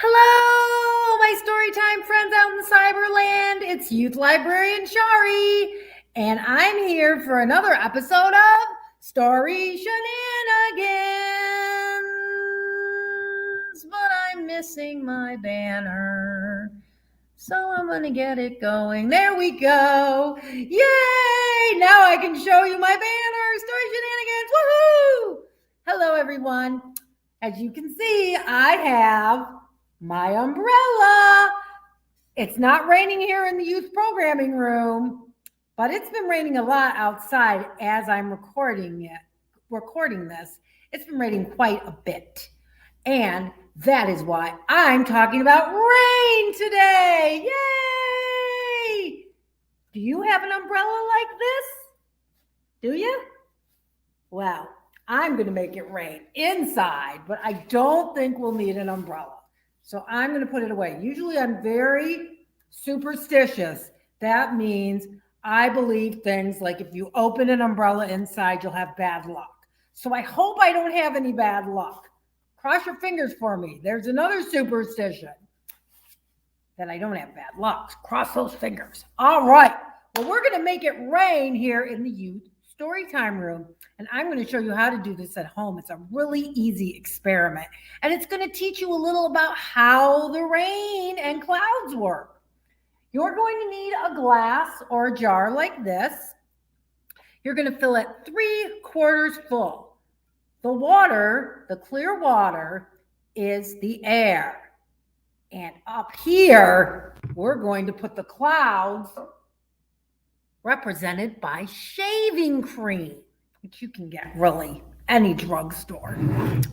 Hello, my Storytime friends out in Cyberland. It's Youth Librarian Shari, and I'm here for another episode of Story Shenanigans. But I'm missing my banner, so I'm going to get it going. There we go. Yay! Now I can show you my banner. Story Shenanigans. Woohoo! Hello, everyone. As you can see, I have my umbrella. It's not raining here in the youth programming room, but it's been raining a lot outside as I'm recording this. It's been raining quite a bit. And that is why I'm talking about rain today. Yay! Do you have an umbrella like this? Do you? Well, I'm going to make it rain inside, but I don't think we'll need an umbrella. So I'm going to put it away. Usually I'm very superstitious. That means I believe things like if you open an umbrella inside, you'll have bad luck. So I hope I don't have any bad luck. Cross your fingers for me. There's another superstition that I don't have bad luck. Cross those fingers. All right. Well, we're going to make it rain here in the youth Storytime room, and I'm going to show you how to do this at home. It's a really easy experiment, and it's going to teach you a little about how the rain and clouds work. You're going to need a glass or a jar like this. You're going to fill it 3/4 full. The water, the clear water, is the air. And up here, we're going to put the clouds represented by shaving cream, which you can get really any drugstore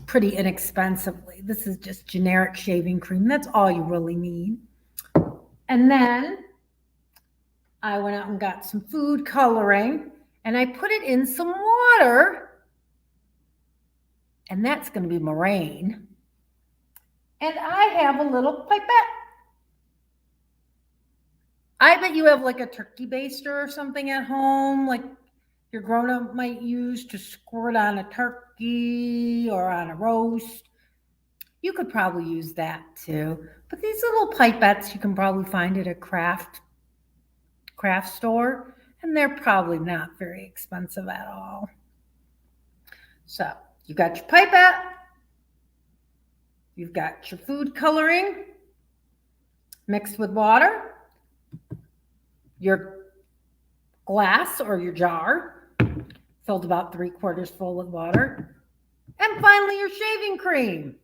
pretty inexpensively. This is just generic shaving cream. That's all you really need. And then I went out and got some food coloring, and I put it in some water, and that's going to be my rain. And I have a little pipette. I bet you have like a turkey baster or something at home, like your grown-up might use to squirt on a turkey or on a roast. You could probably use that too. But these little pipettes you can probably find at a craft store, and they're probably not very expensive at all. So you got your pipette, you've got your food coloring mixed with water, your glass or your jar filled about 3/4 full of water, and finally your shaving cream.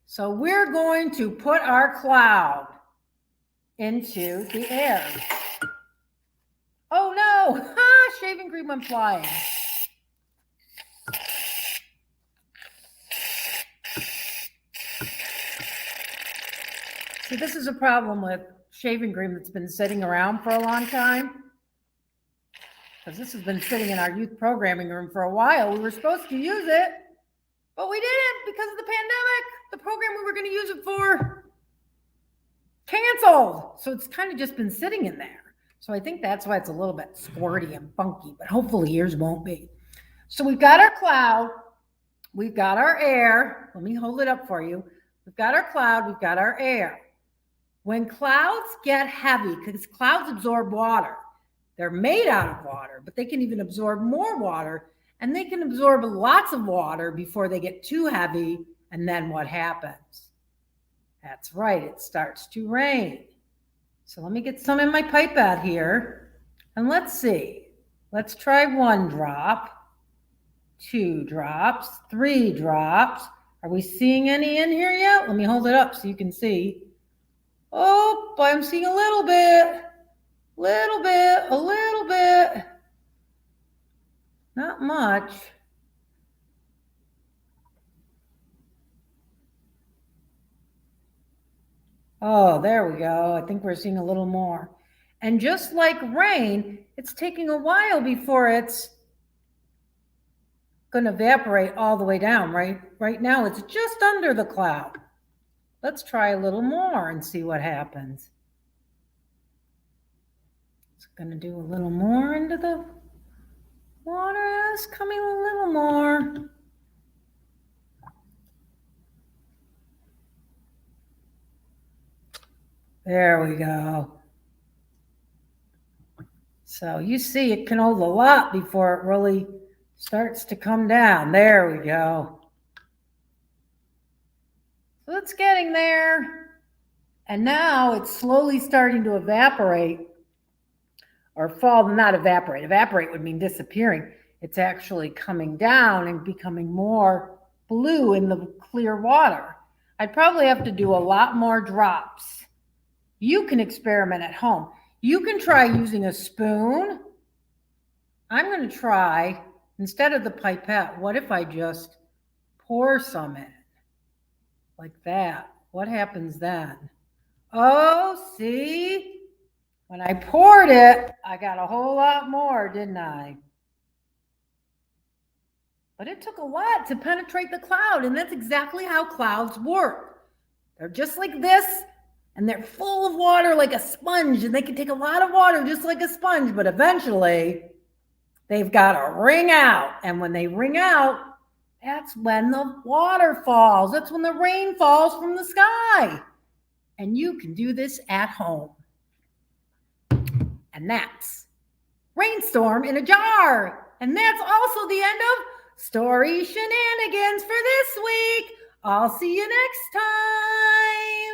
So we're going to put our cloud into the air. Oh no, shaving cream went flying. See, this is a problem with shaving cream that's been sitting around for a long time, because this has been sitting in our youth programming room for a while. We were supposed to use it, but we didn't because of the pandemic. The program we were going to use it for canceled. So it's kind of just been sitting in there. So I think that's why it's a little bit squirty and funky, but hopefully yours won't be. So we've got our cloud, we've got our air. Let me hold it up for you. We've got our cloud, we've got our air. When clouds get heavy, because clouds absorb water, they're made out of water, but they can even absorb more water, and they can absorb lots of water before they get too heavy, and then what happens? That's right, it starts to rain. So let me get some in my pipette here, and let's see. Let's try 1 drop, 2 drops, 3 drops. Are we seeing any in here yet? Let me hold it up so you can see. Oh, I'm seeing a little bit. Not much. Oh, there we go. I think we're seeing a little more. And just like rain, it's taking a while before it's going to evaporate all the way down, right? Right now, it's just under the cloud. Let's try a little more and see what happens. It's going to do a little more into the water. It's coming a little more. There we go. So you see it can hold a lot before it really starts to come down. There we go. So it's getting there. And now it's slowly starting to evaporate or fall, not evaporate. Evaporate would mean disappearing. It's actually coming down and becoming more blue in the clear water. I'd probably have to do a lot more drops. You can experiment at home. You can try using a spoon. I'm going to try, instead of the pipette, what if I just pour some in? Like that. What happens then? Oh, see? When I poured it, I got a whole lot more, didn't I? But it took a lot to penetrate the cloud, and that's exactly how clouds work. They're just like this, and they're full of water like a sponge, and they can take a lot of water just like a sponge, but eventually they've got to wring out. And when they wring out, that's when the water falls. That's when the rain falls from the sky. And you can do this at home. And that's Rainstorm in a Jar. And that's also the end of Story Shenanigans for this week. I'll see you next time.